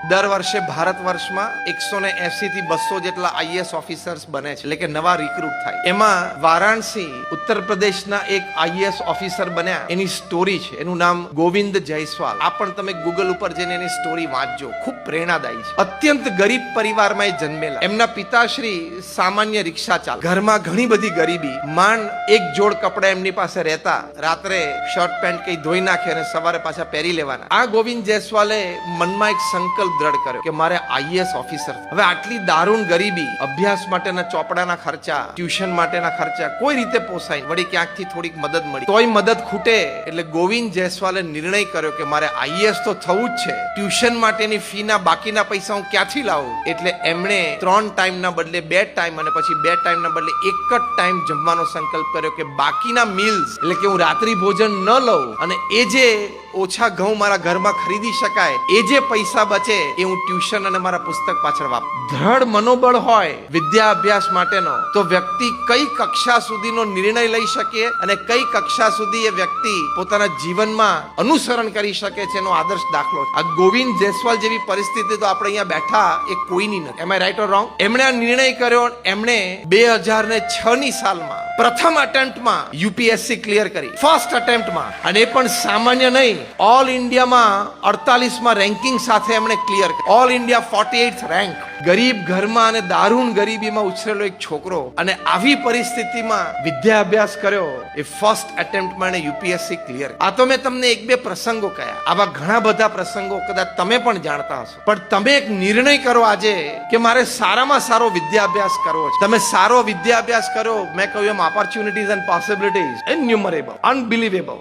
દર વર્ષે ભારત વર્ષમાં 180 થી 200 જેટલા આઈએએસ ઓફિસર્સ બને છે, એટલે કે નવા રિક્રુટ થાય. એમાં વારાણસી ઉત્તર પ્રદેશના એક આઈએએસ ઓફિસર બન્યા. એની સ્ટોરી છે, એનું નામ ગોવિંદ જયસ્વાલ. આ પણ તમે ગૂગલ ઉપર જઈને એની સ્ટોરી વાંચજો, ખૂબ પ્રેરણાદાયી છે. અત્યંત ગરીબ પરિવારમાં એ જન્મેલા. એમના પિતાશ્રી સામાન્ય રિક્ષા ચાલક. ઘરમાં ઘણી બધી ગરીબી, માંડ એક જોડ કપડા એમની પાસે રહેતા. રાત્રે શર્ટ પેન્ટ કઈ ધોઈ નાખે અને સવારે પાછા પહેરી લેવાના. આ ગોવિંદ જયસ્વાલે મનમાં એક સંકલ્પ દ્રઢ કર્યો કે મારે આઈએએસ ઓફિસર. હવે આટલી દારૂણ ગરીબી, અભ્યાસ માટેના ચોપડાના ખર્ચા, ટ્યુશન માટેના ખર્ચા કોઈ રીતે પોસાય, વળી ક્યાંકથી થોડીક મદદ મળી. તોય મદદ ખૂટે એટલે ગોવિંદ જયસ્વાલે નિર્ણય કર્યો કે મારે આઈએએસ તો થવું જ છે. ટ્યુશન માટેની ફીના બાકીના પૈસા હું ક્યાંથી લાવું? એટલે એમણે 3 ટાઈમના બદલે 2 ટાઈમ અને પછી 2 ટાઈમના બદલે એક જ ટાઈમ જમવાનો સંકલ્પ કર્યો કે બાકીના મીલ્સ, એટલે કે હું રાત્રિ ભોજન ન લઉં અને એ જે ઓછા ઘઉં મારા ઘરમાં ખરીદી શકાય, એ જે પૈસા બચે એ હું ટ્યુશન અને મારા પુસ્તક પાછળ વાપરું. દ્રઢ મનોબળ હોય વિદ્યા અભ્યાસ માટેનો, તો વ્યક્તિ કઈ કક્ષા સુધીનો નિર્ણય લઈ શકે અને કઈ કક્ષા સુધી એ વ્યક્તિ પોતાના જીવનમાં અનુસરણ કરી શકે છે એનો આદર્શ દાખલો. આ ગોવિંદ જયસ્વાલ જેવી પરિસ્થિતિ તો આપણે અહીંયા બેઠા એ કોઈની નથી. એમ આઈ રાઈટ ઓર રોંગ? એમણે આ નિર્ણય કર્યો. એમણે 2006 ની સાલમાં પ્રથમ અટેમ્પ્ટમાં યુપીએસસી ક્લિયર કરી, ફર્સ્ટ અટેમ્પ્ટમાં. અને એ પણ સામાન્ય નહીં, ઓલ ઇન્ડિયામાં 48માં રેન્કિંગ સાથે એમણે ક્લિયર કરી. All India 48th rank. ગરીબ ઘરમાં અને દારૂણ ગરીબીમાં ઉછરેલો એક છોકરો, અને આવી પરિસ્થિતિમાં વિદ્યા અભ્યાસ કર્યો. એ ફર્સ્ટ એટેમ્પ્ટમાં એને યુપીએસસી ક્લિયર. આ તો મેં તમને 1-2 પ્રસંગો કયા. આવા ઘણા બધા પ્રસંગો કદાચ તમે પણ જાણતા હશો. પણ તમે એક નિર્ણય કરો આજે કે મારે સારામાં સારો વિદ્યા અભ્યાસ કરવો છે. તમે સારો વિદ્યા અભ્યાસ કરો, મેં કહ્યું એમ ઓપોર્ચ્યુનિટીઝ એન્ડ પોસિબિલિટીઝ ઇન્યુમરેબલ, અનબિલીવેબલ.